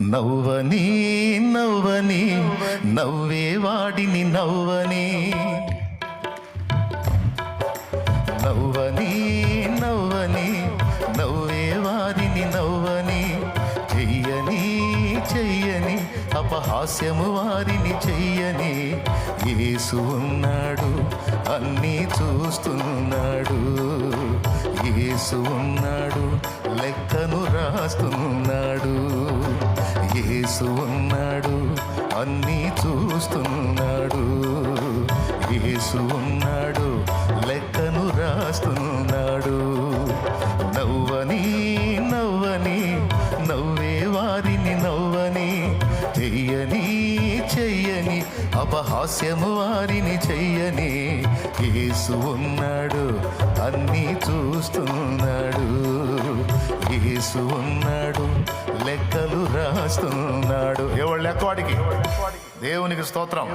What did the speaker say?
నవ్వని నవ్వని నవ్వేవాడిని నవ్వని, నవ్వని నవ్వని నవ్వేవారిని నవ్వని, చెయ్యని చెయ్యని అపహాస్యము వారిని చెయ్యని. యేసు ఉన్నాడు, అన్నీ చూస్తున్నాడు. యేసు ఉన్నాడు, లెక్కను రాస్తున్నాడు. యేసు ఉన్నాడు, అన్నీ చూస్తున్నాడు. యేసు ఉన్నాడు, లెక్కను రాస్తున్నాడు. నవ్వని నవ్వని నవ్వే వారిని నవ్వని, చెయ్యని చెయ్యని అపహాస్యము వారిని చెయ్యని. యేసు ఉన్నాడు, అన్నీ చూస్తున్నాడు. యేసు ఉన్నాడు, లెక్కలు రాస్తున్నాడు. ఎవడు లెక్క వాడికి? దేవునికి స్తోత్రం.